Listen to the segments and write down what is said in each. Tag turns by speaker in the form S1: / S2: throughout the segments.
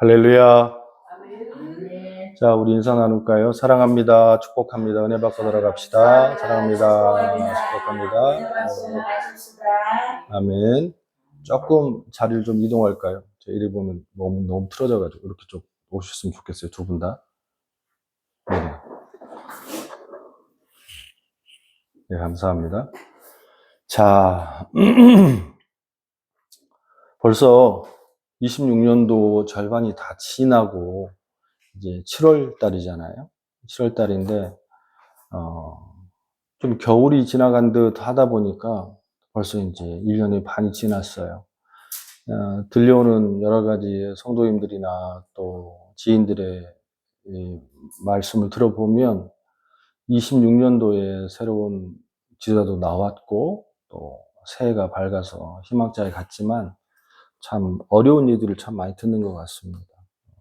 S1: 할렐루야.
S2: 아멘.
S1: 자, 우리 인사 나눌까요? 사랑합니다. 축복합니다. 은혜 받고 들어갑시다. 사랑합니다. 축복합니다. 아멘. 조금 자리를 좀 이동할까요? 제 이리 보면 너무 틀어져가지고 이렇게 좀 오셨으면 좋겠어요. 두 분 다. 네. 네, 감사합니다. 자, 벌써 26년도 절반이 다 지나고 이제 7월 달이잖아요. 7월 달인데 좀 겨울이 지나간 듯 하다 보니까 벌써 이제 1년이 반이 지났어요. 들려오는 여러 가지 성도님들이나 또 지인들의 이 말씀을 들어보면 26년도에 새로운 지도자도 나왔고 또 새해가 밝아서 희망자에 갔지만 참 어려운 일들을 참 많이 듣는 것 같습니다.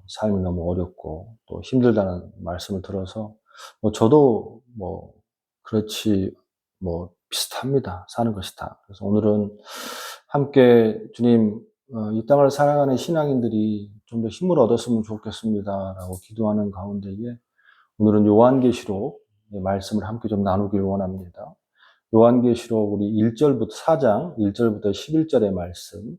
S1: 삶이 너무 어렵고 또 힘들다는 말씀을 들어서 저도 그렇지 비슷합니다. 사는 것이 다. 그래서 오늘은 함께 주님 이 땅을 살아가는 신앙인들이 좀 더 힘을 얻었으면 좋겠습니다라고 기도하는 가운데에 오늘은 요한계시록 말씀을 함께 좀 나누길 원합니다. 요한계시록 우리 1절부터 4장 1절부터 11절의 말씀.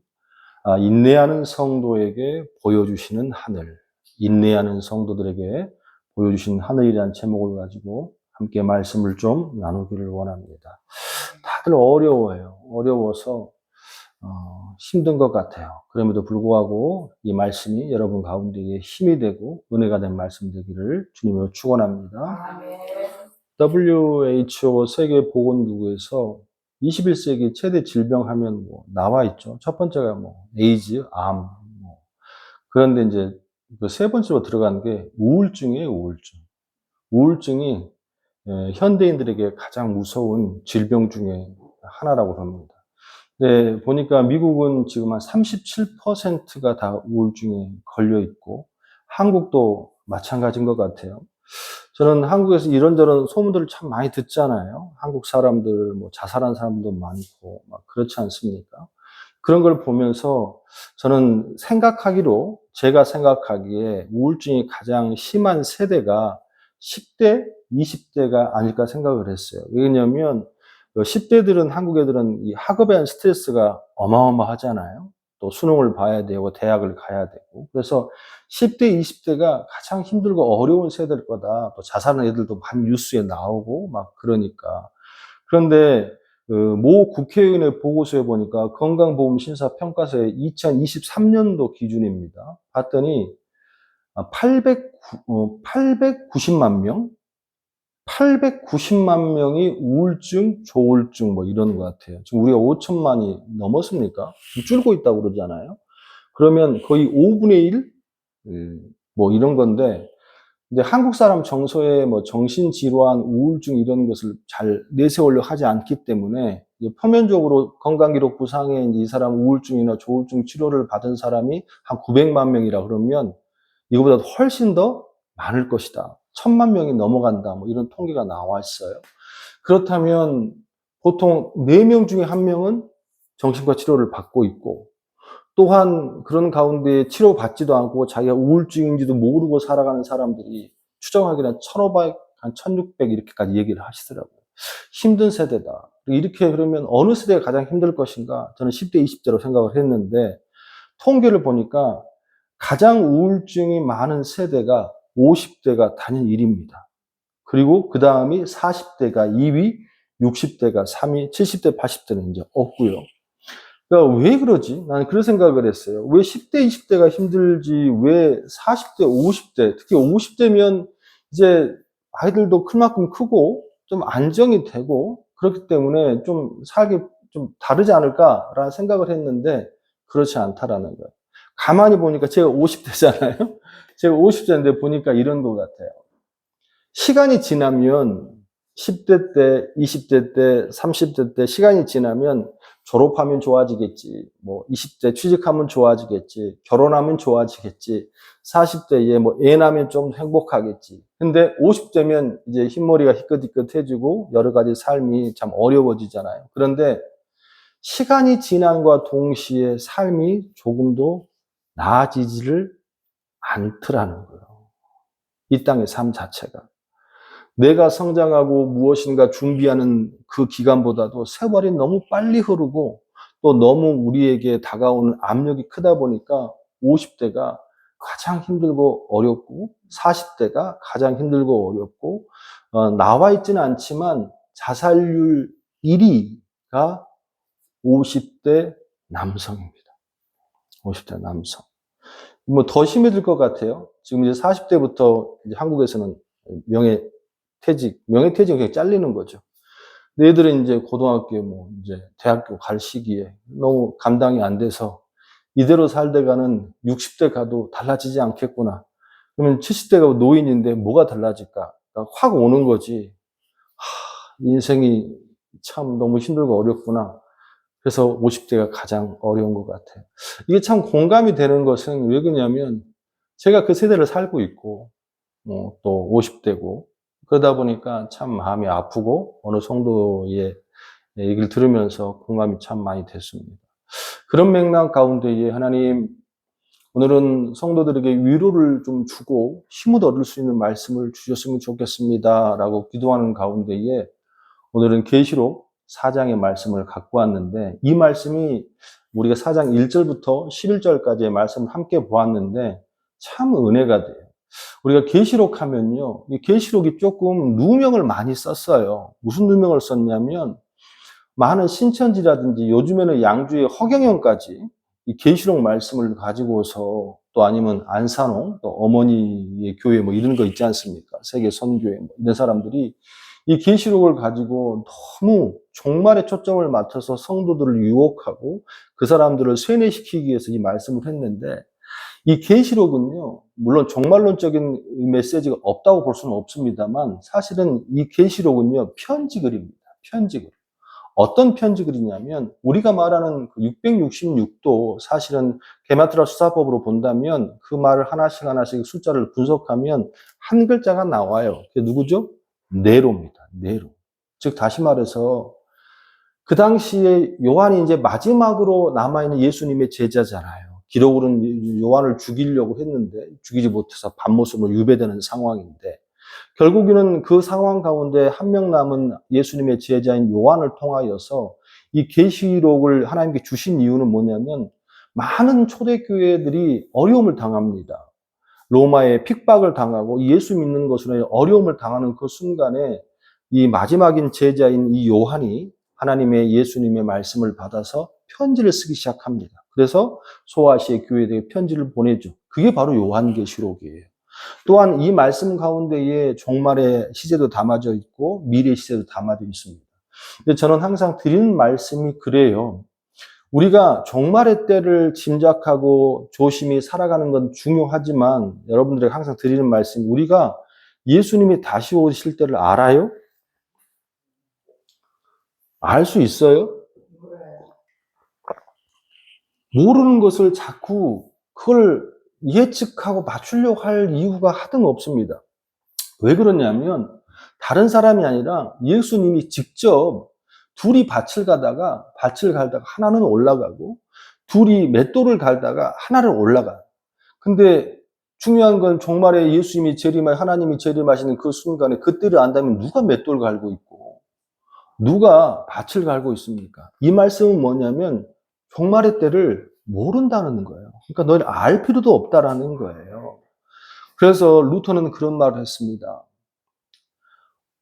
S1: 인내하는 성도에게 보여주시는 하늘, 인내하는 성도들에게 보여주시는 하늘이라는 제목을 가지고 함께 말씀을 좀 나누기를 원합니다. 다들 어려워요. 어려워서 힘든 것 같아요. 그럼에도 불구하고 이 말씀이 여러분 가운데에 힘이 되고 은혜가 된 말씀 되기를 주님으로 축원합니다. WHO 세계보건기구에서 21세기 최대 질병 하면 나와 있죠. 첫 번째가 에이즈, 암. 그런데 이제 그 세 번째로 들어간 게 우울증이에요, 우울증. 우울증이 현대인들에게 가장 무서운 질병 중에 하나라고 합니다. 네, 보니까 미국은 지금 한 37%가 다 우울증에 걸려 있고 한국도 마찬가지인 것 같아요. 저는 한국에서 이런저런 소문들을 참 많이 듣잖아요. 한국 사람들 자살한 사람도 많고 막 그렇지 않습니까? 그런 걸 보면서 저는 제가 생각하기에 우울증이 가장 심한 세대가 10대, 20대가 아닐까 생각을 했어요. 왜냐하면 10대들은 한국 애들은 이 학업에 대한 스트레스가 어마어마하잖아요. 또 수능을 봐야 되고 대학을 가야 되고. 그래서 10대, 20대가 가장 힘들고 어려운 세대일 거다. 또 자살하는 애들도 많이 뉴스에 나오고 막 그러니까. 그런데 모 국회의원의 보고서에 보니까 건강보험심사평가서의 2023년도 기준입니다. 봤더니 890만 명? 890만 명이 우울증, 조울증 이런 것 같아요. 지금 우리가 5천만이 넘었습니까? 줄고 있다고 그러잖아요. 그러면 거의 5분의 1? 이런 건데, 근데 한국 사람 정서에 정신질환, 우울증 이런 것을 잘 내세우려 하지 않기 때문에 표면적으로 건강기록 부상에 이 사람 우울증이나 조울증 치료를 받은 사람이 한 900만 명이라 그러면 이거보다 훨씬 더 많을 것이다. 1000만 명이 넘어간다. 이런 통계가 나와 있어요. 그렇다면 보통 4명 중에 1명은 정신과 치료를 받고 있고 또한 그런 가운데 치료받지도 않고 자기가 우울증인지도 모르고 살아가는 사람들이 추정하기는 1500, 한 1600 이렇게까지 얘기를 하시더라고요. 힘든 세대다. 이렇게 그러면 어느 세대가 가장 힘들 것인가? 저는 10대, 20대로 생각을 했는데 통계를 보니까 가장 우울증이 많은 세대가 50대가 단연 1위입니다. 그리고 그 다음이 40대가 2위, 60대가 3위, 70대, 80대는 이제 없고요. 그러니까 왜 그러지? 나는 그런 생각을 했어요. 왜 10대, 20대가 힘들지? 왜 40대, 50대, 특히 50대면 이제 아이들도 클 만큼 크고 좀 안정이 되고 그렇기 때문에 좀 살기 좀 다르지 않을까라는 생각을 했는데 그렇지 않다라는 거예요. 가만히 보니까 제가 50대잖아요. 제가 50대인데 보니까 이런 것 같아요. 시간이 지나면 10대 때, 20대 때, 30대 때 시간이 지나면 졸업하면 좋아지겠지. 20대 취직하면 좋아지겠지. 결혼하면 좋아지겠지. 40대에 애 낳으면 좀 행복하겠지. 근데 50대면 이제 흰머리가 희끗희끗해지고 여러 가지 삶이 참 어려워지잖아요. 그런데 시간이 지남과 동시에 삶이 조금도 나아지지를 않더라는 거예요. 이 땅의 삶 자체가. 내가 성장하고 무엇인가 준비하는 그 기간보다도 세월이 너무 빨리 흐르고 또 너무 우리에게 다가오는 압력이 크다 보니까 50대가 가장 힘들고 어렵고 40대가 가장 힘들고 어렵고 나와 있지는 않지만 자살률 1위가 50대 남성입니다. 50대 남성. 뭐 더 심해질 것 같아요. 지금 이제 40대부터 이제 한국에서는 명예퇴직이 그냥 잘리는 거죠. 근데 애들은 이제 고등학교 뭐 이제 대학교 갈 시기에 너무 감당이 안 돼서 이대로 살다가는 60대 가도 달라지지 않겠구나. 그러면 70대가 노인인데 뭐가 달라질까? 그러니까 확 오는 거지. 인생이 참 너무 힘들고 어렵구나. 그래서 50대가 가장 어려운 것 같아요. 이게 참 공감이 되는 것은 왜 그러냐면 제가 그 세대를 살고 있고 또 50대고 그러다 보니까 참 마음이 아프고 어느 성도의 얘기를 들으면서 공감이 참 많이 됐습니다. 그런 맥락 가운데에 하나님 오늘은 성도들에게 위로를 좀 주고 힘을 얻을 수 있는 말씀을 주셨으면 좋겠습니다 라고 기도하는 가운데에 오늘은 계시록 4장의 말씀을 갖고 왔는데 이 말씀이 우리가 4장 1절부터 11절까지의 말씀을 함께 보았는데 참 은혜가 돼요. 우리가 계시록 하면요. 이 계시록이 조금 누명을 많이 썼어요. 무슨 누명을 썼냐면 많은 신천지라든지 요즘에는 양주의 허경영까지 이 계시록 말씀을 가지고서 또 아니면 안산홍 또 어머니의 교회 뭐 이런 거 있지 않습니까? 세계 선교회 뭐 이런 사람들이 이 계시록을 가지고 너무 종말에 초점을 맞춰서 성도들을 유혹하고 그 사람들을 쇠뇌시키기 위해서 이 말씀을 했는데 이 계시록은요, 물론 종말론적인 메시지가 없다고 볼 수는 없습니다만 사실은 이 계시록은요, 편지글입니다. 편지글. 어떤 편지글이냐면 우리가 말하는 그 666도 사실은 게마트라 수사법으로 본다면 그 말을 하나씩 하나씩 숫자를 분석하면 한 글자가 나와요. 그게 누구죠? 네로입니다. 네로. 즉 다시 말해서 그 당시에 요한이 이제 마지막으로 남아있는 예수님의 제자잖아요. 기록으로는 요한을 죽이려고 했는데 죽이지 못해서 반모습으로 유배되는 상황인데 결국에는 그 상황 가운데 한 명 남은 예수님의 제자인 요한을 통하여서 이 계시록을 하나님께 주신 이유는 뭐냐면 많은 초대교회들이 어려움을 당합니다. 로마의 핍박을 당하고 예수 믿는 것으로 어려움을 당하는 그 순간에 이 마지막인 제자인 이 요한이 하나님의 예수님의 말씀을 받아서 편지를 쓰기 시작합니다. 그래서 소아시아 교회에 편지를 보내죠. 그게 바로 요한계시록이에요. 또한 이 말씀 가운데에 종말의 시제도 담아져 있고 미래 시제도 담아져 있습니다. 근데 저는 항상 드리는 말씀이 그래요. 우리가 종말의 때를 짐작하고 조심히 살아가는 건 중요하지만 여러분들에게 항상 드리는 말씀, 우리가 예수님이 다시 오실 때를 알아요? 알 수 있어요? 모르는 것을 자꾸 그걸 예측하고 맞추려고 할 이유가 하등 없습니다. 왜 그러냐면 다른 사람이 아니라 예수님이 직접 둘이 밭을 가다가 하나는 올라가고 둘이 맷돌을 갈다가 하나를 올라가. 근데 중요한 건 종말에 예수님이 하나님이 재림하시는 그 순간에 그때를 안다면 누가 맷돌 갈고 있고 누가 밭을 갈고 있습니까? 이 말씀은 뭐냐면 종말의 때를 모른다는 거예요. 그러니까 너희는 알 필요도 없다라는 거예요. 그래서 루터는 그런 말을 했습니다.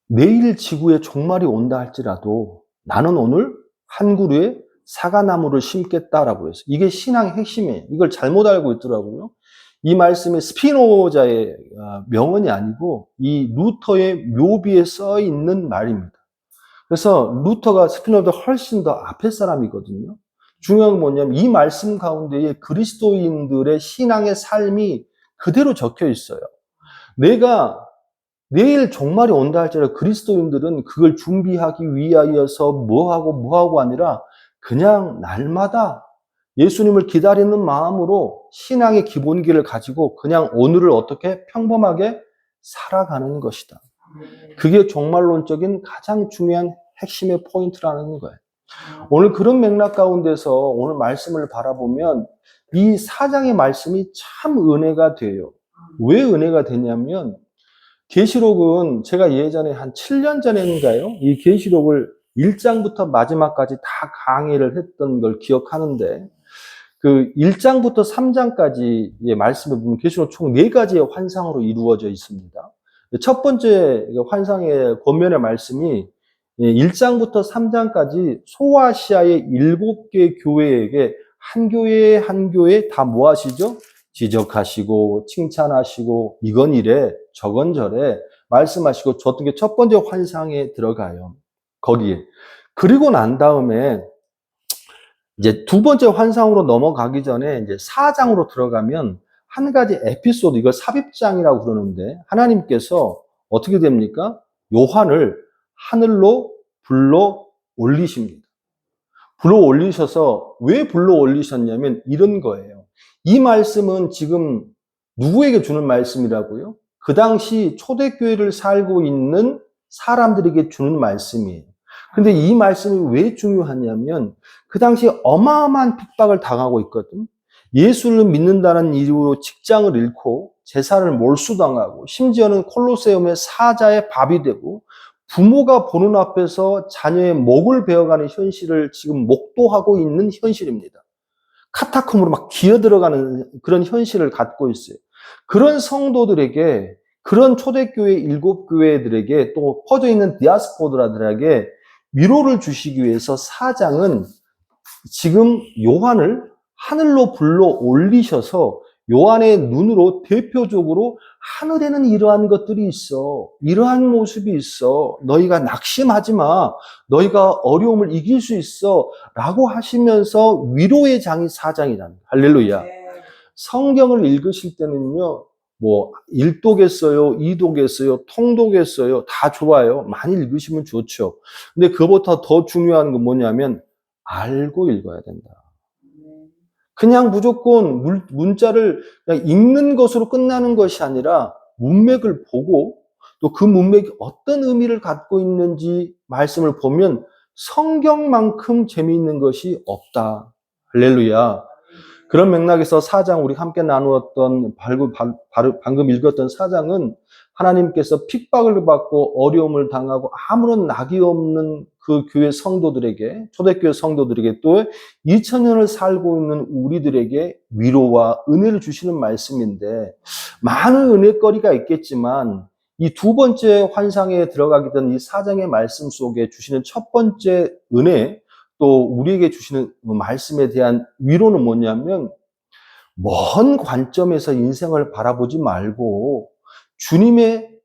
S1: 내일 지구에 종말이 온다 할지라도 나는 오늘 한 그루의 사과나무를 심겠다라고 했어요. 이게 신앙의 핵심이에요. 이걸 잘못 알고 있더라고요. 이 말씀이 스피노자의 명언이 아니고 이 루터의 묘비에 써 있는 말입니다. 그래서 루터가 스피노자보다 훨씬 더 앞에 사람이거든요. 중요한 건 뭐냐면 이 말씀 가운데에 그리스도인들의 신앙의 삶이 그대로 적혀 있어요. 내가 내일 종말이 온다 할지라도 그리스도인들은 그걸 준비하기 위하여서 뭐하고 아니라 그냥 날마다 예수님을 기다리는 마음으로 신앙의 기본기를 가지고 그냥 오늘을 어떻게 평범하게 살아가는 것이다. 그게 종말론적인 가장 중요한 핵심의 포인트라는 거예요. 오늘 그런 맥락 가운데서 오늘 말씀을 바라보면 이 4장의 말씀이 참 은혜가 돼요. 왜 은혜가 되냐면, 계시록은 제가 예전에 한 7년 전인가요? 이 계시록을 1장부터 마지막까지 다 강의를 했던 걸 기억하는데, 그 1장부터 3장까지의 말씀을 보면 계시록 총 4가지의 환상으로 이루어져 있습니다. 첫 번째 환상의 권면의 말씀이 1장부터 3장까지 소아시아의 7개 교회에게 한 교회 한 교회 다 뭐 하시죠? 지적하시고 칭찬하시고 이건 이래 저건 저래 말씀하시고 줬던 게 첫 번째 환상에 들어가요. 거기에. 그리고 난 다음에 이제 두 번째 환상으로 넘어가기 전에 이제 4장으로 들어가면 한 가지 에피소드, 이걸 삽입장이라고 그러는데 하나님께서 어떻게 됩니까? 요한을 하늘로 불러 올리십니다. 불러 올리셔서 왜 불러 올리셨냐면 이런 거예요. 이 말씀은 지금 누구에게 주는 말씀이라고요? 그 당시 초대교회를 살고 있는 사람들에게 주는 말씀이에요. 근데 이 말씀이 왜 중요하냐면 그 당시 어마어마한 핍박을 당하고 있거든. 예수를 믿는다는 이유로 직장을 잃고 제사를 몰수당하고 심지어는 콜로세움의 사자의 밥이 되고 부모가 보는 앞에서 자녀의 목을 베어가는 현실을 지금 목도하고 있는 현실입니다. 카타콤으로 막 기어들어가는 그런 현실을 갖고 있어요. 그런 성도들에게, 그런 초대교회 7교회들에게 또 퍼져있는 디아스포라들에게 위로를 주시기 위해서 4장은 지금 요한을 하늘로 불러 올리셔서 요한의 눈으로 대표적으로 하늘에는 이러한 것들이 있어. 이러한 모습이 있어. 너희가 낙심하지 마. 너희가 어려움을 이길 수 있어. 라고 하시면서 위로의 장이 4장이랍니다. 할렐루야. 성경을 읽으실 때는요, 뭐 1독했어요, 2독했어요, 통독했어요. 다 좋아요. 많이 읽으시면 좋죠. 근데 그보다 더 중요한 건 뭐냐면 알고 읽어야 된다. 그냥 무조건 문자를 그냥 읽는 것으로 끝나는 것이 아니라 문맥을 보고 또 그 문맥이 어떤 의미를 갖고 있는지 말씀을 보면 성경만큼 재미있는 것이 없다. 할렐루야. 그런 맥락에서 4장 우리 함께 나누었던 방금 읽었던 4장은 하나님께서 핍박을 받고 어려움을 당하고 아무런 낙이 없는 그 교회 성도들에게, 초대교회 성도들에게 또 2000년을 살고 있는 우리들에게 위로와 은혜를 주시는 말씀인데 많은 은혜거리가 있겠지만 이 두 번째 환상에 들어가게 된 이 4장의 말씀 속에 주시는 첫 번째 은혜, 또 우리에게 주시는 말씀에 대한 위로는 뭐냐면 먼 관점에서 인생을 바라보지 말고 주님의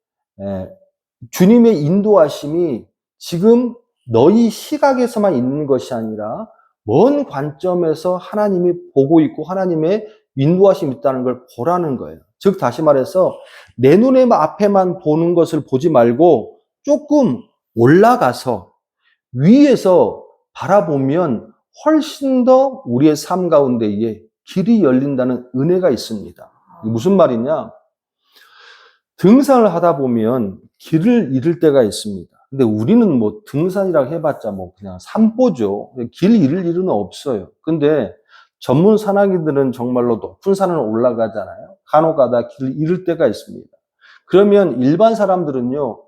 S1: 인도하심이 지금 너희 시각에서만 있는 것이 아니라 먼 관점에서 하나님이 보고 있고 하나님의 인도하심이 있다는 걸 보라는 거예요. 즉 다시 말해서 내 눈의 앞에만 보는 것을 보지 말고 조금 올라가서 위에서 바라보면 훨씬 더 우리의 삶 가운데에 길이 열린다는 은혜가 있습니다. 무슨 말이냐? 등산을 하다 보면 길을 잃을 때가 있습니다. 근데 우리는 뭐 등산이라고 해봤자 뭐 그냥 산보죠. 길 잃을 일은 없어요. 근데 전문 산악인들은 정말로 높은 산을 올라가잖아요. 간혹 가다 길을 잃을 때가 있습니다. 그러면 일반 사람들은요,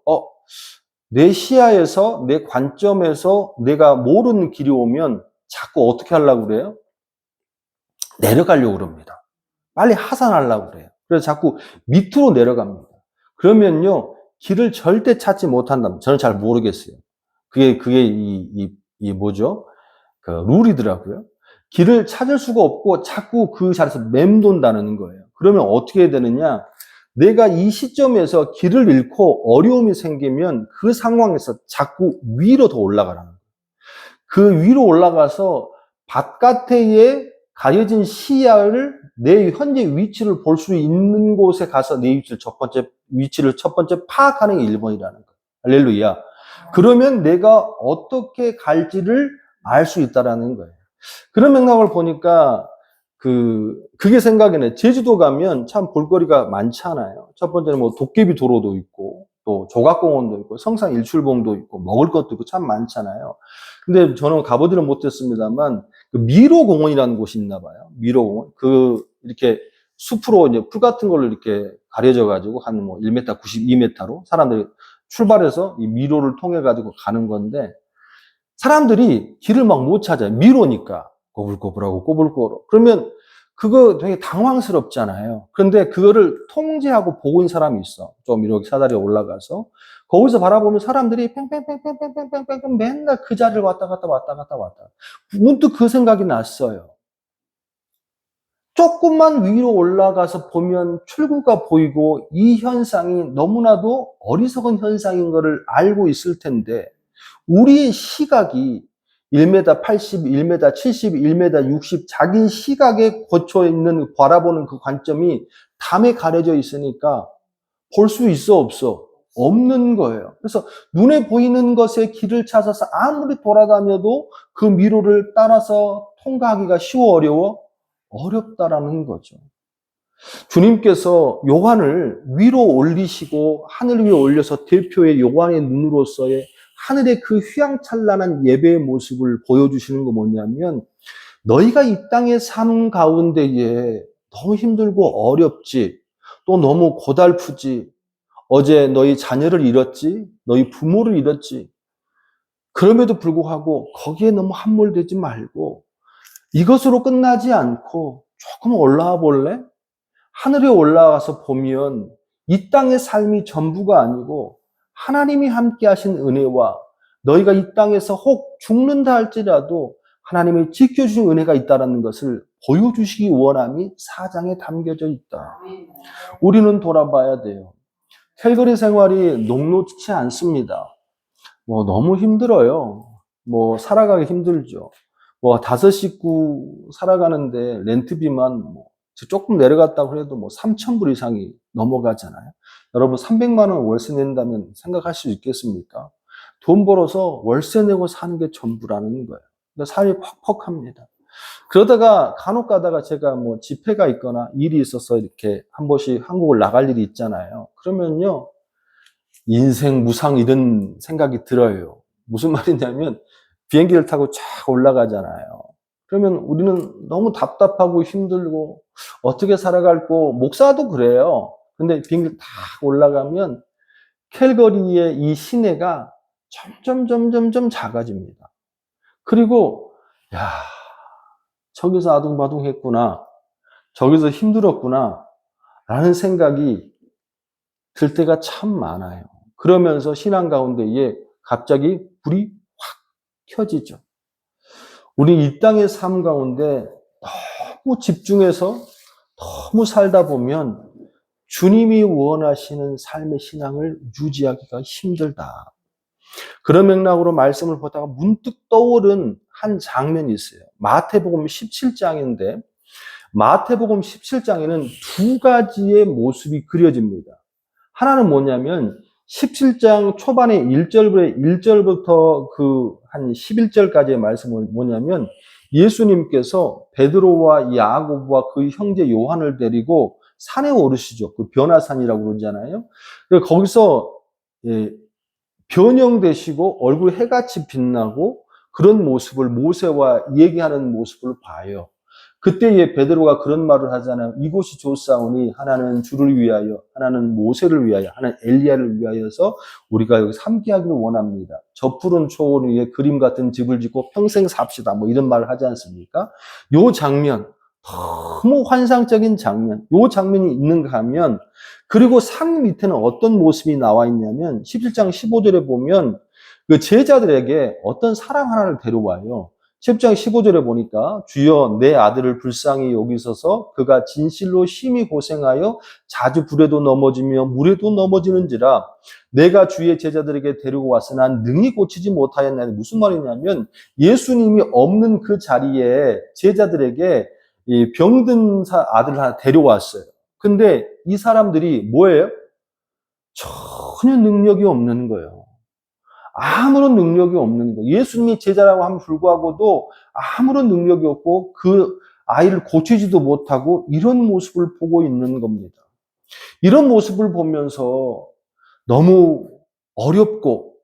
S1: 내 시야에서, 내 관점에서 내가 모르는 길이 오면 자꾸 어떻게 하려고 그래요? 내려가려고 그럽니다. 빨리 하산하려고 그래요. 그래서 자꾸 밑으로 내려갑니다. 그러면요, 길을 절대 찾지 못한다면, 저는 잘 모르겠어요. 그게 뭐죠? 그 룰이더라고요. 길을 찾을 수가 없고 자꾸 그 자리에서 맴돈다는 거예요. 그러면 어떻게 되느냐? 내가 이 시점에서 길을 잃고 어려움이 생기면 그 상황에서 자꾸 위로 더 올라가라는 거예요. 그 위로 올라가서 바깥에 가려진 시야를 내 현재 위치를 볼 수 있는 곳에 가서 내 위치를 첫 번째 파악하는 게 1번이라는 거예요. 할렐루야. 그러면 내가 어떻게 갈지를 알 수 있다라는 거예요. 그런 맥락을 보니까 그게 생각이 나요. 제주도 가면 참 볼거리가 많잖아요. 첫 번째는 뭐 도깨비 도로도 있고, 또 조각공원도 있고, 성산 일출봉도 있고, 먹을 것도 있고, 참 많잖아요. 근데 저는 가보지는 못했습니다만, 미로공원이라는 곳이 있나 봐요. 미로공원. 이렇게 숲으로 이제 풀 같은 걸로 이렇게 가려져가지고 한 뭐 1m, 92m로 사람들이 출발해서 이 미로를 통해가지고 가는 건데 사람들이 길을 막 못 찾아요. 미로니까. 꼬불꼬불하고 꼬불꼬불. 그러면 그거 되게 당황스럽잖아요. 그런데 그거를 통제하고 보고 있는 사람이 있어. 좀 이렇게 사다리에 올라가서. 거기서 바라보면 사람들이 뺑뺑뺑뺑뺑뺑뺑뺑 맨날 그 자리를 왔다 갔다 왔다 갔다 왔다. 문득 그 생각이 났어요. 조금만 위로 올라가서 보면 출구가 보이고 이 현상이 너무나도 어리석은 현상인 것을 알고 있을 텐데 우리의 시각이 1m 80, 1m 70, 1m 60 자기 시각에 꽂혀 있는 바라보는 그 관점이 담에 가려져 있으니까 볼 수 있어 없어? 없는 거예요. 그래서 눈에 보이는 것에 길을 찾아서 아무리 돌아다녀도 그 미로를 따라서 통과하기가 쉬워 어려워? 어렵다라는 거죠. 주님께서 요한을 위로 올리시고 하늘 위에 올려서 대표의 요한의 눈으로서의 하늘의 그 휘황찬란한 예배의 모습을 보여주시는 거 뭐냐면 너희가 이 땅의 삶 가운데에 너무 힘들고 어렵지 또 너무 고달프지 어제 너희 자녀를 잃었지 너희 부모를 잃었지 그럼에도 불구하고 거기에 너무 함몰되지 말고 이것으로 끝나지 않고 조금 올라와 볼래? 하늘에 올라가서 보면 이 땅의 삶이 전부가 아니고 하나님이 함께 하신 은혜와 너희가 이 땅에서 혹 죽는다 할지라도 하나님이 지켜주신 은혜가 있다는 것을 보여주시기 원함이 사장에 담겨져 있다. 우리는 돌아봐야 돼요. 캘거리 생활이 녹록치 않습니다. 너무 힘들어요. 살아가기 힘들죠. 5식구 살아가는데 렌트비만 조금 내려갔다고 해도 3,000불 이상이 넘어가잖아요. 여러분 300만 원 월세 낸다면 생각할 수 있겠습니까? 돈 벌어서 월세 내고 사는 게 전부라는 거예요. 그러니까 삶이 퍽퍽합니다. 그러다가 간혹 가다가 제가 집회가 있거나 일이 있어서 이렇게 한 번씩 한국을 나갈 일이 있잖아요. 그러면요. 인생 무상 이런 생각이 들어요. 무슨 말이냐면 비행기를 타고 쫙 올라가잖아요. 그러면 우리는 너무 답답하고 힘들고 어떻게 살아갈고 목사도 그래요. 근데 비행기를 탁 올라가면 캘거리의 이 시내가 점점 작아집니다. 그리고 야 저기서 아둥바둥했구나. 저기서 힘들었구나. 라는 생각이 들 때가 참 많아요. 그러면서 신앙 가운데에 갑자기 불이 확 켜지죠. 우리 이 땅의 삶 가운데 너무 집중해서 너무 살다 보면 주님이 원하시는 삶의 신앙을 유지하기가 힘들다. 그런 맥락으로 말씀을 보다가 문득 떠오른 한 장면이 있어요. 마태복음 17장인데 마태복음 17장에는 두 가지의 모습이 그려집니다. 하나는 뭐냐면 17장 초반에 1절부터 한 11절까지의 말씀은 뭐냐면 예수님께서 베드로와 야고보와 그 형제 요한을 데리고 산에 오르시죠. 그 변화산이라고 그러잖아요. 거기서 변형되시고 얼굴 해같이 빛나고 그런 모습을 모세와 얘기하는 모습을 봐요. 그때에 베드로가 그런 말을 하잖아요. 이곳이 좋사오니 하나는 주를 위하여, 하나는 모세를 위하여, 하나는 엘리야를 위하여서 우리가 여기 함께하기를 원합니다. 저 푸른 초원 위에 그림 같은 집을 짓고 평생 삽시다. 이런 말을 하지 않습니까? 요 장면, 너무 환상적인 장면. 요 장면이 있는가 하면 그리고 산 밑에는 어떤 모습이 나와 있냐면 17장 15절에 보면 그 제자들에게 어떤 사람 하나를 데려와요. 10장 15절에 보니까 주여 내 아들을 불쌍히 여기소서 그가 진실로 심히 고생하여 자주 불에도 넘어지며 물에도 넘어지는지라 내가 주의 제자들에게 데리고 왔으나 능히 고치지 못하였나니 무슨 말이냐면 예수님이 없는 그 자리에 제자들에게 이 병든 아들을 하나 데려왔어요. 근데 이 사람들이 뭐예요? 전혀 능력이 없는 거예요. 아무런 능력이 없는 거예요. 예수님이 제자라고 하면 불구하고도 아무런 능력이 없고 그 아이를 고치지도 못하고 이런 모습을 보고 있는 겁니다. 이런 모습을 보면서 너무 어렵고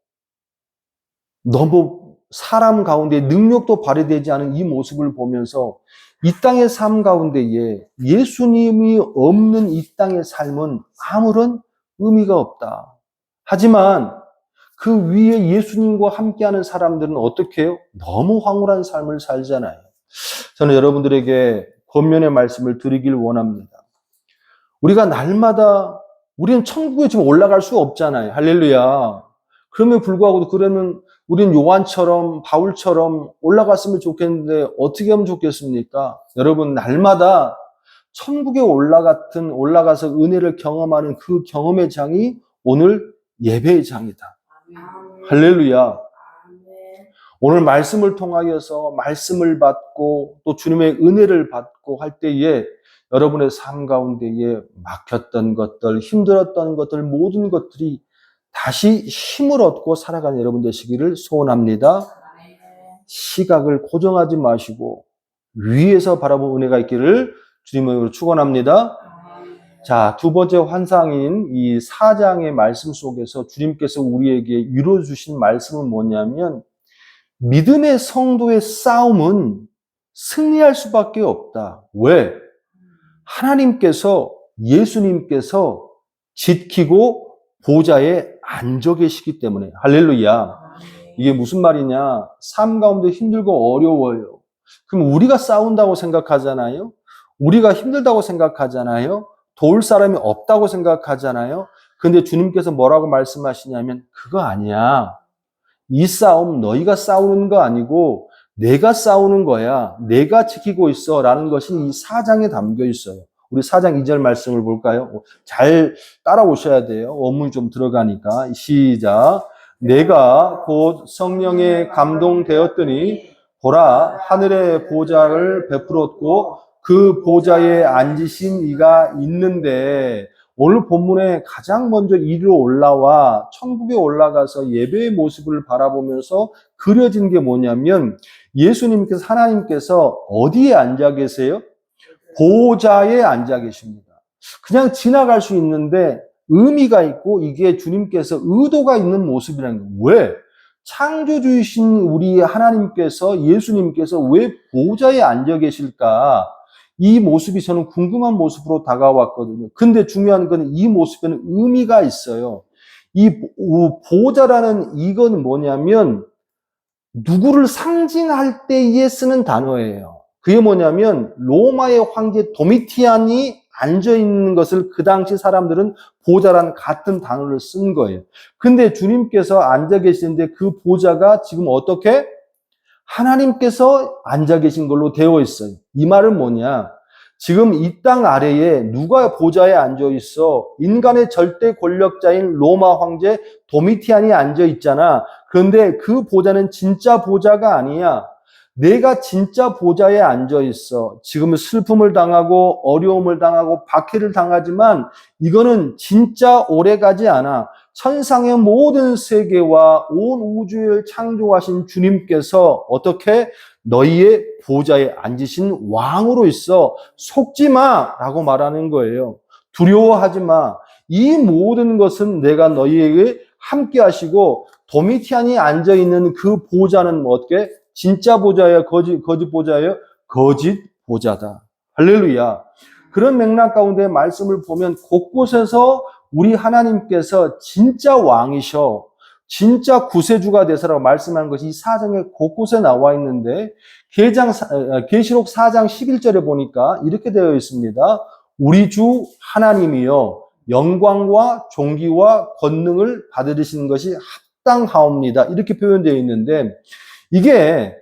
S1: 너무 사람 가운데 능력도 발휘되지 않은 이 모습을 보면서 이 땅의 삶 가운데에 예수님이 없는 이 땅의 삶은 아무런 의미가 없다. 하지만 그 위에 예수님과 함께하는 사람들은 어떻게 해요? 너무 황홀한 삶을 살잖아요. 저는 여러분들에게 권면의 말씀을 드리길 원합니다. 우리가 날마다 우리는 천국에 지금 올라갈 수 없잖아요. 할렐루야. 그럼에도 불구하고 그러면 우리는 요한처럼 바울처럼 올라갔으면 좋겠는데 어떻게 하면 좋겠습니까? 여러분 날마다 천국에 올라가서 은혜를 경험하는 그 경험의 장이 오늘 예배의 장이다. 할렐루야. 오늘 말씀을 통하여서 말씀을 받고 또 주님의 은혜를 받고 할 때에 여러분의 삶 가운데에 막혔던 것들, 힘들었던 것들, 모든 것들이 다시 힘을 얻고 살아가는 여러분 되시기를 소원합니다. 시각을 고정하지 마시고 위에서 바라본 은혜가 있기를 주님의 이름으로 축원합니다. 자, 두 번째 환상인 이 4장의 말씀 속에서 주님께서 우리에게 이루어 주신 말씀은 뭐냐면 믿음의 성도의 싸움은 승리할 수밖에 없다. 왜? 하나님께서 예수님께서 지키고 보좌에 앉아 계시기 때문에. 할렐루야. 이게 무슨 말이냐? 삶 가운데 힘들고 어려워요. 그럼 우리가 싸운다고 생각하잖아요. 우리가 힘들다고 생각하잖아요. 도울 사람이 없다고 생각하잖아요. 근데 주님께서 뭐라고 말씀하시냐면 그거 아니야. 이 싸움 너희가 싸우는 거 아니고 내가 싸우는 거야. 내가 지키고 있어 라는 것이 이 4장에 담겨 있어요. 우리 4장 2절 말씀을 볼까요? 잘 따라오셔야 돼요. 원문이 좀 들어가니까. 시작. 내가 곧 성령에 감동되었더니 보라 하늘의 보좌를 베풀었고 그 보좌에 앉으신 이가 있는데 오늘 본문에 가장 먼저 이리로 올라와 천국에 올라가서 예배의 모습을 바라보면서 그려진 게 뭐냐면 예수님께서 하나님께서 어디에 앉아 계세요? 보좌에 앉아 계십니다. 그냥 지나갈 수 있는데 의미가 있고 이게 주님께서 의도가 있는 모습이라는 거예요. 왜? 창조주이신 우리 하나님께서 예수님께서 왜 보좌에 앉아 계실까? 이 모습이 저는 궁금한 모습으로 다가왔거든요. 근데 중요한 건 이 모습에는 의미가 있어요. 이 보좌라는 이건 뭐냐면 누구를 상징할 때에 쓰는 단어예요. 그게 뭐냐면 로마의 황제 도미티안이 앉아 있는 것을 그 당시 사람들은 보좌라는 같은 단어를 쓴 거예요. 근데 주님께서 앉아 계시는데 그 보좌가 지금 어떻게? 하나님께서 앉아 계신 걸로 되어 있어요. 이 말은 뭐냐? 지금 이 땅 아래에 누가 보좌에 앉아 있어? 인간의 절대 권력자인 로마 황제 도미티안이 앉아 있잖아. 그런데 그 보좌는 진짜 보좌가 아니야. 내가 진짜 보좌에 앉아 있어. 지금 슬픔을 당하고 어려움을 당하고 박해를 당하지만 이거는 진짜 오래가지 않아. 천상의 모든 세계와 온 우주를 창조하신 주님께서 어떻게 너희의 보좌에 앉으신 왕으로 있어. 속지 마! 라고 말하는 거예요. 두려워하지 마. 이 모든 것은 내가 너희에게 함께 하시고 도미티안이 앉아있는 그 보좌는 어떻게? 진짜 보좌예요? 거짓 보좌예요? 거짓 보좌다. 할렐루야. 그런 맥락 가운데 말씀을 보면 곳곳에서 우리 하나님께서 진짜 왕이셔. 진짜 구세주가 되서라고 말씀한 것이 이 4장에 곳곳에 나와 있는데 계시록 4장 11절에 보니까 이렇게 되어 있습니다. 우리 주 하나님이여 영광과 존귀와 권능을 받으시는 것이 합당하옵니다. 이렇게 표현되어 있는데 이게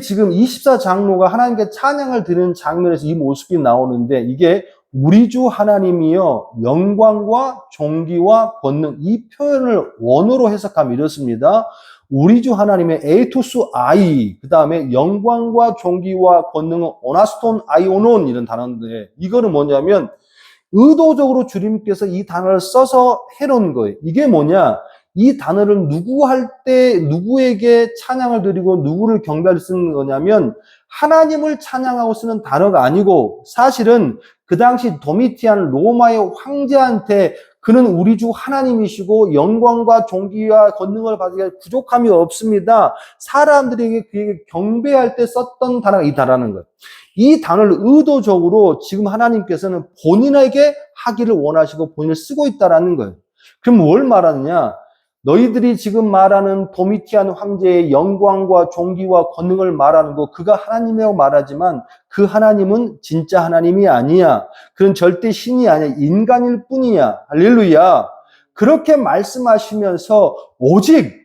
S1: 지금 24장로가 하나님께 찬양을 드리는 장면에서 이 모습이 나오는데 이게 우리 주 하나님이여 영광과 존귀와 권능 이 표현을 원어로 해석하면 이렇습니다. 우리 주 하나님의 에이토스 아이 그 다음에 영광과 존귀와 권능은 오나스톤 아이오논 이런 단어인데 이거는 뭐냐면 의도적으로 주님께서 이 단어를 써서 해놓은 거예요. 이게 뭐냐? 이 단어를 누구에게 찬양을 드리고 누구를 경배할 쓰는 거냐면 하나님을 찬양하고 쓰는 단어가 아니고 사실은 그 당시 도미티안 로마의 황제한테 그는 우리 주 하나님이시고 영광과 존귀와 권능을 받으기에 부족함이 없습니다. 사람들에게 그에게 경배할 때 썼던 단어가 이 단어라는 거예요. 이 단어를 의도적으로 지금 하나님께서는 본인에게 하기를 원하시고 본인을 쓰고 있다라는 거예요. 그럼 뭘 말하느냐? 너희들이 지금 말하는 도미티안 황제의 영광과 존귀와 권능을 말하는 거, 그가 하나님이라고 말하지만 그 하나님은 진짜 하나님이 아니야. 그는 절대 신이 아니야. 인간일 뿐이야. 할렐루야. 그렇게 말씀하시면서 오직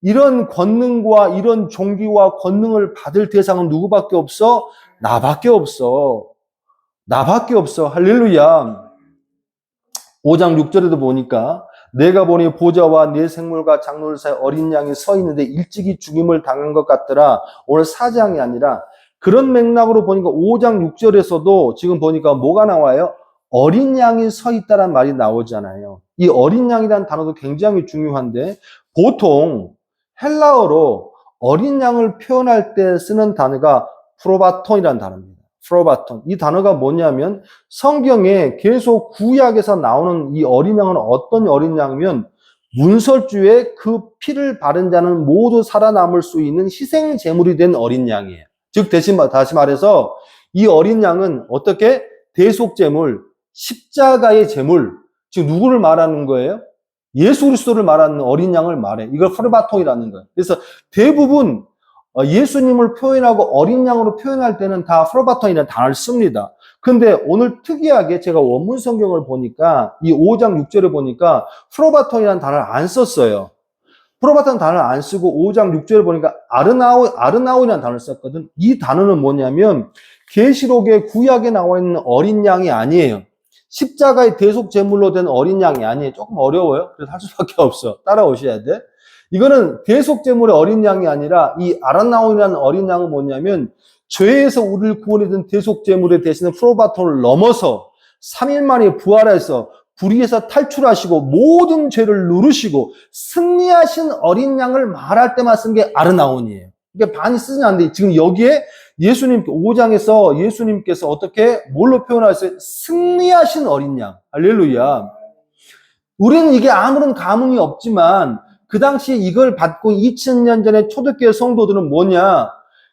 S1: 이런 권능과 이런 존귀와 권능을 받을 대상은 누구밖에 없어? 나밖에 없어. 나밖에 없어. 할렐루야. 5장 6절에도 보니까 내가 보니 보좌와 내 생물과 장로들 사이 어린 양이 서 있는데 일찍이 죽임을 당한 것 같더라. 오늘 4장이 아니라 그런 맥락으로 보니까 5장 6절에서도 지금 보니까 뭐가 나와요? 어린 양이 서 있다란 말이 나오잖아요. 이 어린 양이라는 단어도 굉장히 중요한데 보통 헬라어로 어린 양을 표현할 때 쓰는 단어가 프로바톤이라는 단어입니다. 프로바톤. 이 단어가 뭐냐면 성경에 계속 구약에서 나오는 이 어린 양은 어떤 어린 양이면 문설주에 그 피를 바른 자는 모두 살아남을 수 있는 희생 제물이 된 어린 양이에요. 즉 다시 말해서 이 어린 양은 어떻게 대속 제물, 십자가의 제물, 지금 누구를 말하는 거예요? 예수 그리스도를 말하는 어린 양을 말해. 이걸 프로바톤이라는 거예요. 그래서 대부분 예수님을 표현하고 어린 양으로 표현할 때는 다 프로바톤이라는 단어를 씁니다. 근데 오늘 특이하게 제가 원문 성경을 보니까 이 5장 6절에 보니까 프로바톤이라는 단어를 안 썼어요. 프로바톤 단어를 안 쓰고 5장 6절에 보니까 아르나오이라는 단어를 썼거든. 이 단어는 뭐냐면 계시록의 구약에 나와 있는 어린 양이 아니에요. 십자가의 대속 제물로 된 어린 양이 아니에요. 조금 어려워요. 그래서 할 수밖에 없어. 따라오셔야 돼. 이거는 대속 제물의 어린 양이 아니라 이 아르나오이라는 어린 양은 뭐냐면 죄에서 우리를 구원해준 대속 제물에 대신에 프로바톤을 넘어서 3일 만에 부활해서 불의에서 탈출하시고 모든 죄를 누르시고 승리하신 어린 양을 말할 때만 쓴 게 아르나온이에요. 이게 많이 쓰진 않는데 지금 여기에 예수님 5장에서 예수님께서 어떻게 뭘로 표현하셨어요? 승리하신 어린 양. 할렐루야. 우리는 이게 아무런 감흥이 없지만 그 당시에 이걸 받고 2000년 전에 초대교회 성도들은 뭐냐?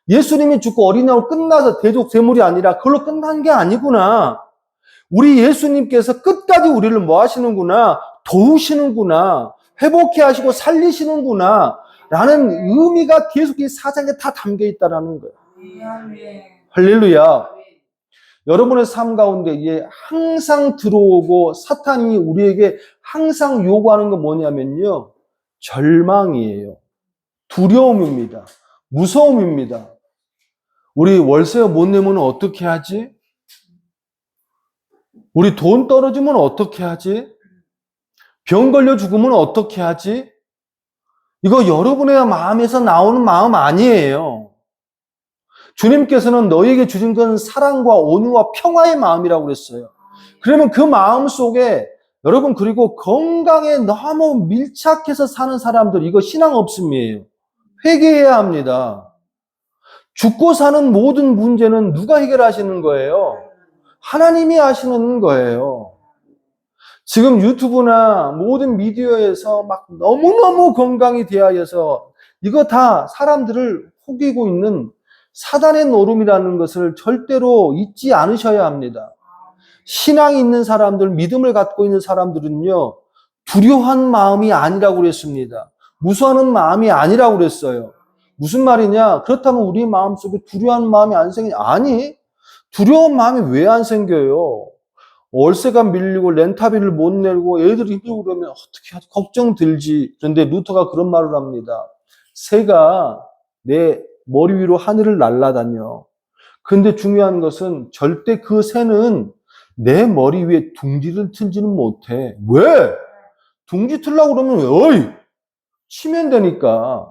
S1: 예수님이 죽고 어린 양으로 끝나서 대속 제물이 아니라 그걸로 끝난 게 아니구나. 우리 예수님께서 끝까지 우리를 뭐 하시는구나? 도우시는구나. 회복해 하시고 살리시는구나. 라는 의미가 계속 이 사장에 다 담겨 있다라는 거예요. 할렐루야. 여러분의 삶 가운데 이게 항상 들어오고 사탄이 우리에게 항상 요구하는 건 뭐냐면요. 절망이에요. 두려움입니다. 무서움입니다. 우리 월세 못 내면 어떻게 하지? 우리 돈 떨어지면 어떻게 하지? 병 걸려 죽으면 어떻게 하지? 이거 여러분의 마음에서 나오는 마음 아니에요. 주님께서는 너희에게 주신 건 사랑과 온유와 평화의 마음이라고 그랬어요. 그러면 그 마음 속에 여러분 그리고 건강에 너무 밀착해서 사는 사람들 이거 신앙 없음이에요. 회개해야 합니다. 죽고 사는 모든 문제는 누가 해결하시는 거예요? 하나님이 하시는 거예요. 지금 유튜브나 모든 미디어에서 막 너무너무 건강이 대하여서 이거 다 사람들을 속이고 있는 사단의 노름이라는 것을 절대로 잊지 않으셔야 합니다. 신앙이 있는 사람들, 믿음을 갖고 있는 사람들은요, 두려워한 마음이 아니라고 그랬습니다. 무서워하는 마음이 아니라고 그랬어요. 무슨 말이냐? 그렇다면 우리 마음속에 두려워하는 마음이 안 생기냐? 아니, 두려운 마음이 왜 안 생겨요? 월세가 밀리고 렌타비를 못 내고 애들이 힘들고 그러면 어떻게 하지? 걱정 들지. 그런데 루터가 그런 말을 합니다. 새가 내 머리 위로 하늘을 날아다녀. 근데 중요한 것은 절대 그 새는 내 머리 위에 둥지를 틀지는 못해. 왜? 둥지 틀려고 그러면 어이! 치면 되니까.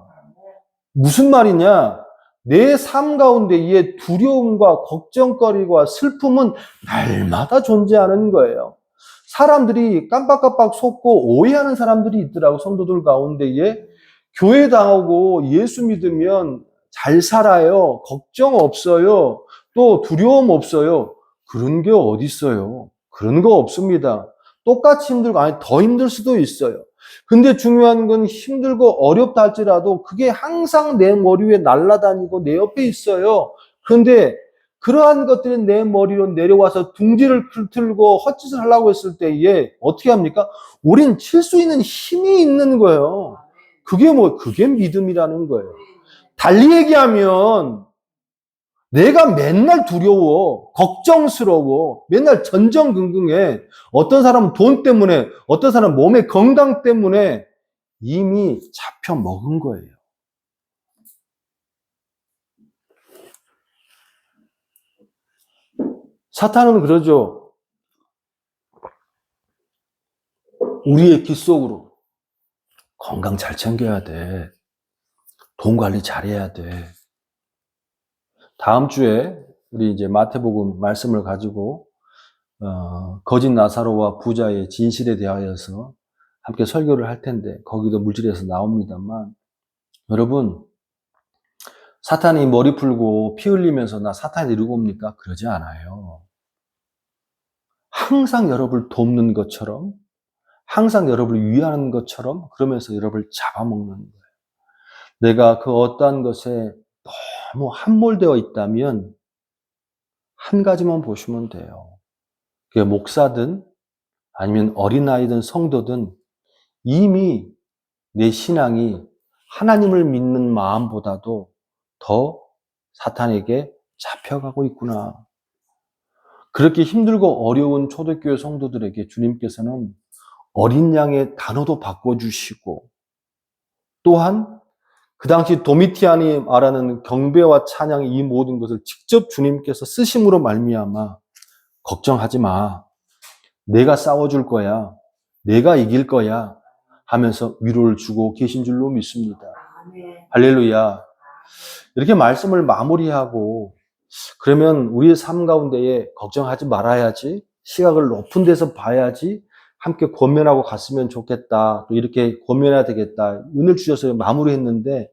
S1: 무슨 말이냐? 내 삶 가운데 이 두려움과 걱정거리와 슬픔은 날마다 존재하는 거예요. 사람들이 깜빡깜빡 속고 오해하는 사람들이 있더라고, 성도들 가운데에. 교회 나오고 예수 믿으면 잘 살아요. 걱정 없어요. 또 두려움 없어요. 그런 게 어디 있어요? 그런 거 없습니다. 똑같이 힘들고, 아니, 더 힘들 수도 있어요. 근데 중요한 건 힘들고 어렵다 할지라도 그게 항상 내 머리 위에 날아다니고 내 옆에 있어요. 그런데 그러한 것들이 내 머리로 내려와서 둥지를 틀고 헛짓을 하려고 했을 때에 어떻게 합니까? 우린 칠 수 있는 힘이 있는 거예요. 그게 믿음이라는 거예요. 달리 얘기하면 내가 맨날 두려워, 걱정스러워, 맨날 전전긍긍해. 어떤 사람은 돈 때문에, 어떤 사람은 몸의 건강 때문에 이미 잡혀 먹은 거예요. 사탄은 그러죠. 우리의 귀 속으로 건강 잘 챙겨야 돼. 돈 관리 잘해야 돼. 다음 주에 우리 이제 마태복음 말씀을 가지고 거짓 나사로와 부자의 진실에 대하여서 함께 설교를 할 텐데 거기도 물질에서 나옵니다만 여러분 사탄이 머리 풀고 피 흘리면서 나 사탄이 이루고 옵니까? 그러지 않아요. 항상 여러분을 돕는 것처럼 항상 여러분을 위하는 것처럼 그러면서 여러분을 잡아먹는 거예요. 내가 그 어떠한 것에 너무 함몰되어 있다면 한 가지만 보시면 돼요. 그게 목사든 아니면 어린아이든 성도든 이미 내 신앙이 하나님을 믿는 마음보다도 더 사탄에게 잡혀가고 있구나. 그렇게 힘들고 어려운 초대교회 성도들에게 주님께서는 어린 양의 단어도 바꿔주시고 또한 그 당시 도미티안이 말하는 경배와 찬양 이 모든 것을 직접 주님께서 쓰심으로 말미암아 걱정하지 마. 내가 싸워줄 거야. 내가 이길 거야. 하면서 위로를 주고 계신 줄로 믿습니다. 할렐루야. 이렇게 말씀을 마무리하고 그러면 우리의 삶 가운데에 걱정하지 말아야지. 시각을 높은 데서 봐야지. 함께 권면하고 갔으면 좋겠다. 또 이렇게 권면해야 되겠다. 은혜를 주셔서 마무리했는데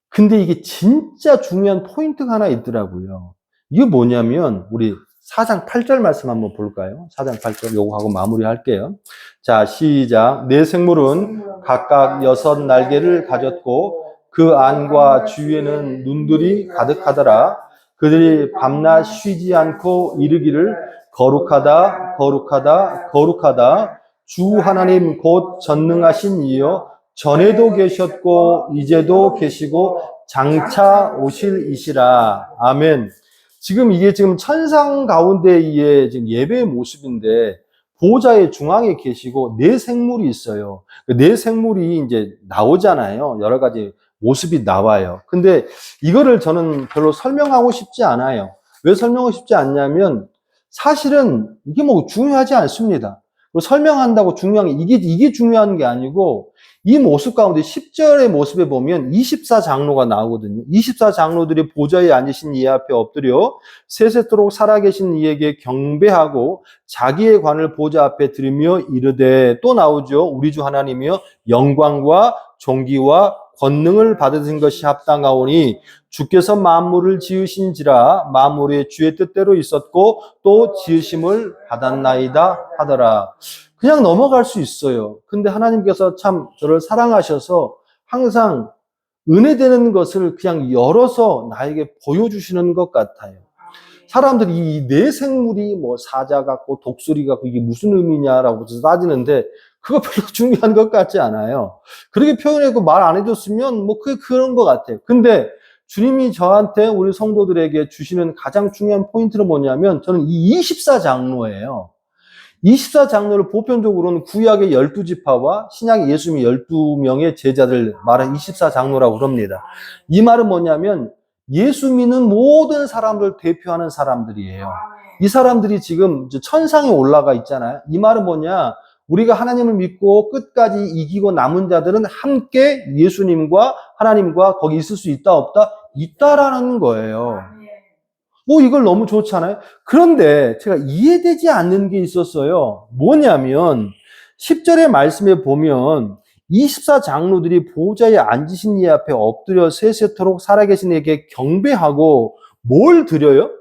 S1: 근데 이게 진짜 중요한 포인트가 하나 있더라고요. 이게 뭐냐면 우리 4장 8절 말씀 한번 볼까요? 4장 8절 요거 하고 마무리할게요. 자, 시작. 네 생물은 각각 6 날개를 가졌고 그 안과 주위에는 눈들이 가득하더라. 그들이 밤낮 쉬지 않고 이르기를 거룩하다, 거룩하다, 거룩하다. 주 하나님 곧 전능하신 이여 전에도 계셨고 이제도 계시고 장차 오실 이시라. 아멘. 이게 지금 천상 가운데의 지금 예배의 모습인데 보좌의 중앙에 계시고 네 생물이 있어요. 네 생물이 이제 나오잖아요. 여러 가지 모습이 나와요. 근데 이거를 저는 별로 설명하고 싶지 않아요. 왜 설명하고 싶지 않냐면 사실은 이게 뭐 중요하지 않습니다. 설명한다고 중요한 게 이게 중요한 게 아니고 이 모습 가운데 10절의 모습에 보면 24장로가 나오거든요. 24장로들이 보좌에 앉으신 이 앞에 엎드려 세세토록 살아계신 이에게 경배하고 자기의 관을 보좌 앞에 들으며 이르되 또 나오죠. 우리 주 하나님이여 영광과 존귀와 권능을 받으신 것이 합당하오니 주께서 만물을 지으신지라 만물의 주의 뜻대로 있었고 또 지으심을 받았나이다 하더라. 그냥 넘어갈 수 있어요. 근데 하나님께서 참 저를 사랑하셔서 항상 은혜되는 것을 그냥 열어서 나에게 보여주시는 것 같아요. 사람들이 이 네 생물이 뭐 사자 같고 독수리 같고 이게 무슨 의미냐라고 따지는데 그거 별로 중요한 것 같지 않아요. 그렇게 표현하고 말 안 해줬으면 뭐 그런 것 같아요. 근데 주님이 저한테 우리 성도들에게 주시는 가장 중요한 포인트는 뭐냐면 저는 이 24장로예요. 24장로를 보편적으로는 구약의 12지파와 신약의 예수님의 12명의 제자들 말은 24장로라고 그럽니다. 이 말은 뭐냐면 예수 믿는 모든 사람들 대표하는 사람들이에요. 이 사람들이 지금 천상에 올라가 있잖아요. 이 말은 뭐냐? 우리가 하나님을 믿고 끝까지 이기고 남은 자들은 함께 예수님과 하나님과 거기 있을 수 있다 없다? 있다라는 거예요. 뭐 이걸 너무 좋잖아요. 그런데 제가 이해되지 않는 게 있었어요. 뭐냐면 10절의 말씀에 보면 24장로들이 보좌에 앉으신 이 앞에 엎드려 세세토록 살아계신 이에게 경배하고 뭘 드려요?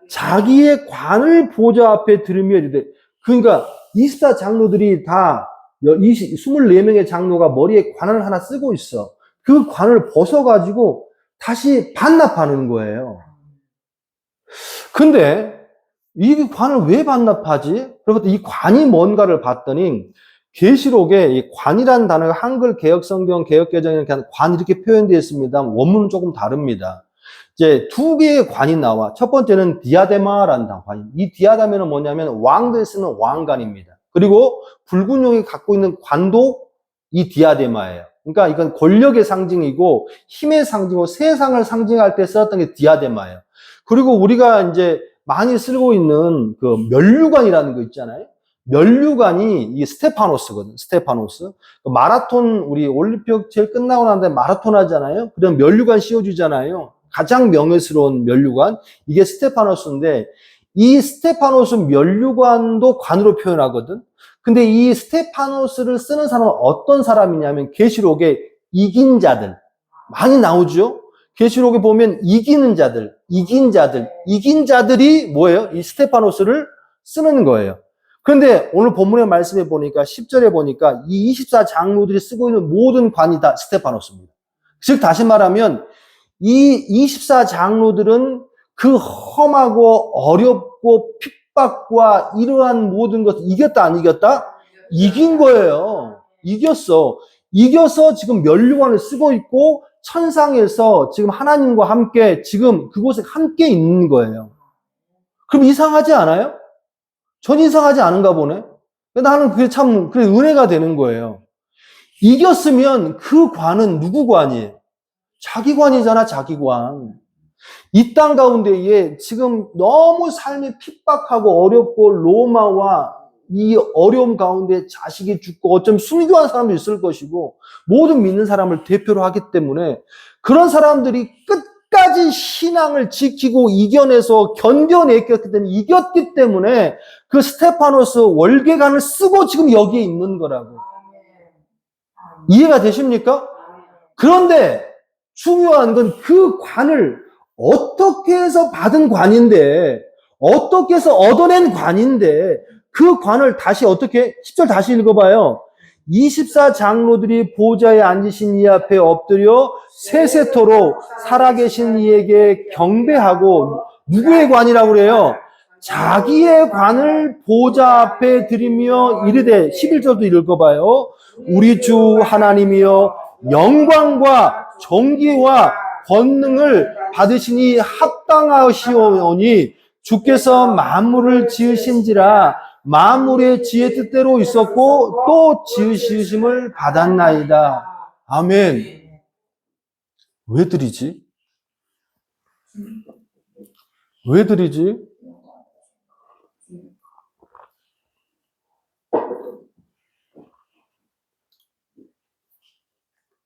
S1: 자기의 관을 보좌 앞에 들으며 이르되 그러니까 24장로들이 다 24명의 장로가 머리에 관을 하나 쓰고 있어. 그 관을 벗어가지고 다시 반납하는 거예요. 근데 이 관을 왜 반납하지? 그리고 이 관이 뭔가를 봤더니 계시록에 이 관이라는 단어가 한글 개혁성경 개혁개정에 관 이렇게 표현되어 있습니다. 원문은 조금 다릅니다. 이제 두 개의 관이 나와. 첫 번째는 디아데마라는 관이. 이 디아데마는 뭐냐면 왕들 쓰는 왕관입니다. 그리고 붉은 용이 갖고 있는 관도 이 디아데마예요. 그러니까 이건 권력의 상징이고 힘의 상징이고 세상을 상징할 때 썼던 게 디아데마예요. 그리고 우리가 이제 많이 쓰고 있는 그 면류관이라는 거 있잖아요. 면류관이 이 스테파노스거든. 스테파노스. 마라톤 우리 올림픽 제일 끝나고 나는데 마라톤 하잖아요. 그럼 면류관 씌워주잖아요. 가장 명예스러운 면류관. 이게 스테파노스인데 이 스테파노스 면류관도 관으로 표현하거든. 근데 이 스테파노스를 쓰는 사람은 어떤 사람이냐면 계시록에 이긴 자들 많이 나오죠. 계시록에 보면 이기는 자들, 이긴 자들이 뭐예요? 이 스테파노스를 쓰는 거예요. 그런데 오늘 본문의 말씀에 보니까 10절에 보니까 이 24장로들이 쓰고 있는 모든 관이 다 스테파노스입니다. 즉 다시 말하면 이 24장로들은 그 험하고 어렵고 핍박과 이러한 모든 것을 이겼다 안 이겼다? 이긴 거예요. 이겼어. 이겨서 지금 면류관을 쓰고 있고 천상에서 지금 하나님과 함께 지금 그곳에 함께 있는 거예요. 그럼 이상하지 않아요? 전 이상하지 않은가 보네. 나는 그게 참 그래 은혜가 되는 거예요. 이겼으면 그 관은 누구 관이에요? 자기 관이잖아, 자기 관. 이 땅 가운데에 지금 너무 삶이 핍박하고 어렵고 로마와 이 어려움 가운데 자식이 죽고 어쩌면 순교한 사람도 있을 것이고 모든 믿는 사람을 대표로 하기 때문에 그런 사람들이 끝까지 신앙을 지키고 이겨내서 견뎌냈기 때문에 이겼기 때문에 그 스테파노스 월계관을 쓰고 지금 여기에 있는 거라고. 이해가 되십니까? 그런데 중요한 건 그 관을 어떻게 해서 받은 관인데 어떻게 해서 얻어낸 관인데 그 관을 다시 어떻게 10절 다시 읽어봐요. 24장로들이 보좌에 앉으신 이 앞에 엎드려 세세토록 살아계신 이에게 경배하고 누구의 관이라고 그래요? 자기의 관을 보좌 앞에 드리며 이르되 11절도 읽어봐요. 우리 주 하나님이여 영광과 존귀와 권능을 받으시니 합당하시오니 주께서 만물을 지으신지라 만물의 지혜 뜻대로 있었고 또 지으심을 받았나이다. 아멘. 왜 드리지? 왜 드리지?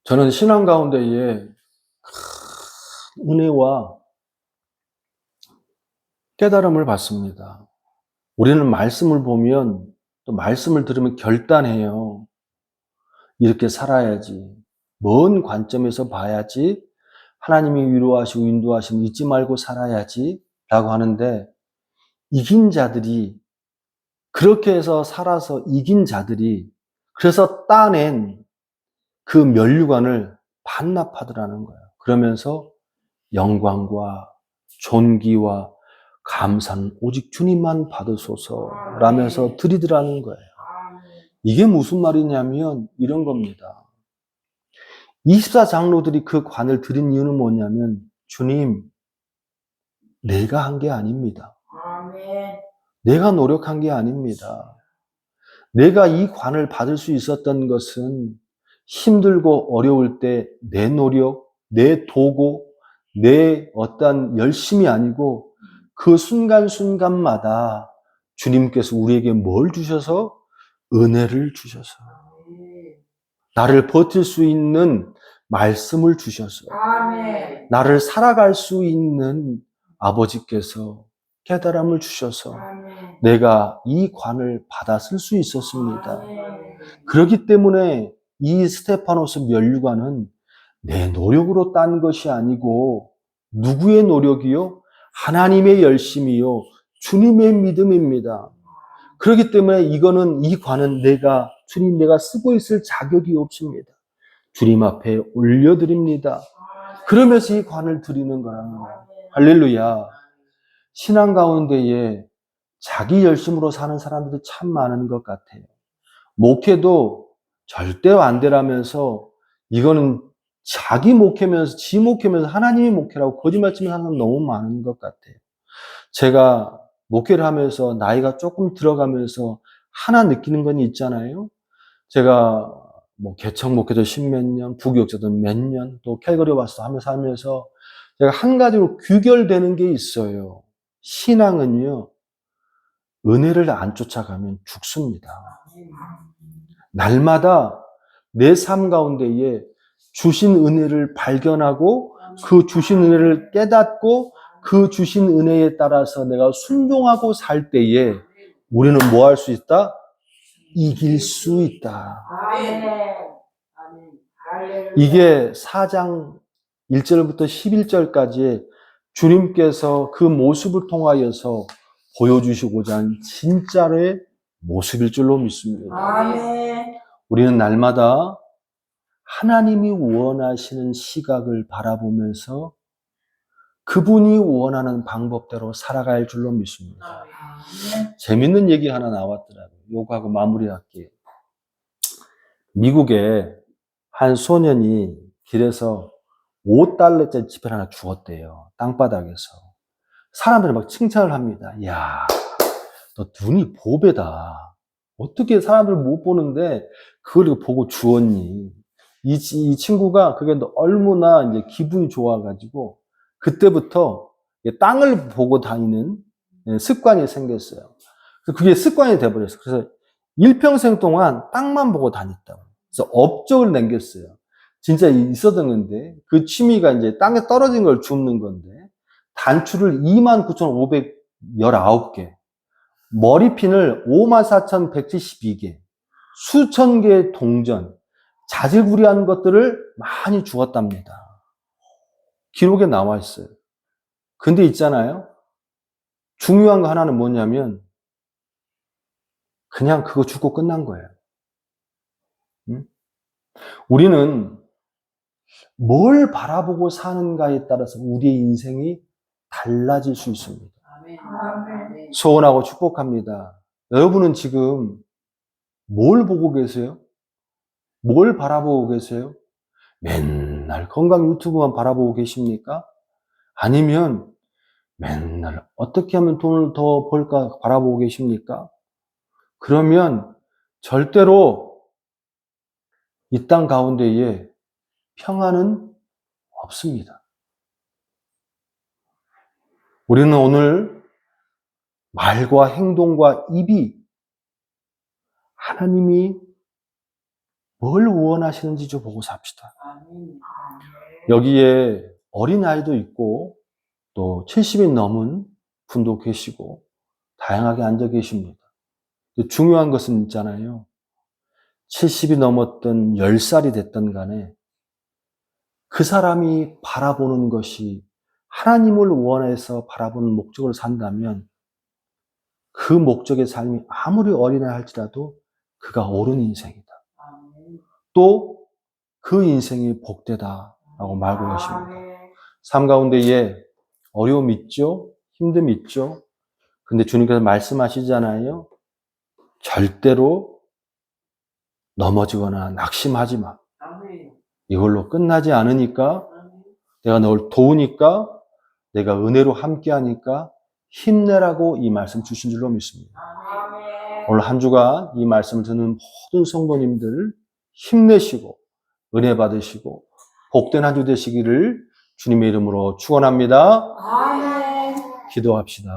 S1: 저는 신앙 가운데에 은혜와 깨달음을 받습니다. 우리는 말씀을 보면 또 말씀을 들으면 결단해요. 이렇게 살아야지. 먼 관점에서 봐야지. 하나님이 위로하시고 인도하시면 잊지 말고 살아야지. 라고 하는데 이긴 자들이 그렇게 해서 살아서 이긴 자들이 그래서 따낸 그 면류관을 반납하더라는 거예요. 그러면서 영광과 존귀와 감사는 오직 주님만 받으소서라면서 드리더라는 거예요. 이게 무슨 말이냐면 이런 겁니다. 24장로들이 그 관을 드린 이유는 뭐냐면 주님, 내가 한 게 아닙니다. 내가 노력한 게 아닙니다. 내가 이 관을 받을 수 있었던 것은 힘들고 어려울 때 내 노력, 내 도구, 내 어떤 열심이 아니고 그 순간순간마다 주님께서 우리에게 뭘 주셔서? 은혜를 주셔서 나를 버틸 수 있는 말씀을 주셔서 나를 살아갈 수 있는 아버지께서 깨달음을 주셔서 내가 이 관을 받아 쓸 수 있었습니다. 그렇기 때문에 이 스테파노스 면류관은 내 노력으로 딴 것이 아니고 누구의 노력이요? 하나님의 열심이요. 주님의 믿음입니다. 그렇기 때문에 이 관은 내가 쓰고 있을 자격이 없습니다. 주님 앞에 올려드립니다. 그러면서 이 관을 드리는 거라는 거예요. 할렐루야. 신앙 가운데에 자기 열심으로 사는 사람들이 참 많은 것 같아요. 목회도 절대 안 되라면서 이거는 자기 목회면서 지 목회면서 하나님이 목회라고 거짓말치면 하는 사람 너무 많은 것 같아요. 제가 목회를 하면서 나이가 조금 들어가면서 하나 느끼는 건 있잖아요. 제가 뭐 개척 목회도 십몇 년, 부교육자도 몇 년, 또 캘거리 와서 하면서 제가 한 가지로 귀결되는 게 있어요. 신앙은요, 은혜를 안 쫓아가면 죽습니다. 날마다 내 삶 가운데에 주신 은혜를 발견하고 그 주신 은혜를 깨닫고 그 주신 은혜에 따라서 내가 순종하고 살 때에 우리는 뭐 할 수 있다? 이길 수 있다. 이게 4장 1절부터 11절까지 주님께서 그 모습을 통하여서 보여주시고자 한 진짜의 모습일 줄로 믿습니다.
S2: 아멘.
S1: 우리는 날마다 하나님이 원하시는 시각을 바라보면서 그분이 원하는 방법대로 살아갈 줄로 믿습니다. 재밌는 얘기 하나 나왔더라고요. 요거하고 마무리할게요. 미국에 한 소년이 길에서 $5짜리 지폐를 하나 주었대요. 땅바닥에서. 사람들이 막 칭찬을 합니다. 이야, 너 눈이 보배다. 어떻게 사람들 못 보는데 그걸 보고 주었니? 이 친구가 그게 얼마나 이제 기분이 좋아가지고 그때부터 땅을 보고 다니는 습관이 생겼어요. 그게 습관이 돼버렸어요. 그래서 일평생 동안 땅만 보고 다녔다고. 그래서 업적을 남겼어요. 진짜 있었던 건데 그 취미가 이제 땅에 떨어진 걸 줍는 건데 단추를 29,519개, 머리핀을 54,172개, 수천 개의 동전, 자질구레한 것들을 많이 주었답니다. 기록에 나와 있어요. 근데 있잖아요. 중요한 거 하나는 뭐냐면 그냥 그거 주고 끝난 거예요. 응? 우리는 뭘 바라보고 사는가에 따라서 우리의 인생이 달라질 수 있습니다.
S2: 아멘.
S1: 소원하고 축복합니다. 여러분은 지금 뭘 보고 계세요? 뭘 바라보고 계세요? 맨날 건강 유튜브만 바라보고 계십니까? 아니면 맨날 어떻게 하면 돈을 더 벌까 바라보고 계십니까? 그러면 절대로 이 땅 가운데에 평안은 없습니다. 우리는 오늘 말과 행동과 입이 하나님이 뭘 원하시는지 좀 보고 삽시다.
S2: 아멘.
S1: 여기에 어린아이도 있고 또 70이 넘은 분도 계시고 다양하게 앉아 계십니다. 중요한 것은 있잖아요. 70이 넘었던 10살이 됐던 간에 그 사람이 바라보는 것이 하나님을 원해서 바라보는 목적으로 산다면 그 목적의 삶이 아무리 어린아이 할지라도 그가 옳은 인생이다.
S2: 아멘.
S1: 또 그 인생이 복되다라고 말하고 계십니다. 삶 가운데에 어려움 있죠? 힘듦 있죠? 근데 주님께서 말씀하시잖아요. 절대로 넘어지거나 낙심하지 마.
S2: 아멘.
S1: 이걸로 끝나지 않으니까 내가 널 도우니까 내가 은혜로 함께하니까 힘내라고 이 말씀 주신 줄로 믿습니다.
S2: 아멘.
S1: 오늘 한 주간 이 말씀을 듣는 모든 성도님들 힘내시고 은혜 받으시고 복된 한 주 되시기를 주님의 이름으로 축원합니다.
S2: 아멘.
S1: 기도합시다.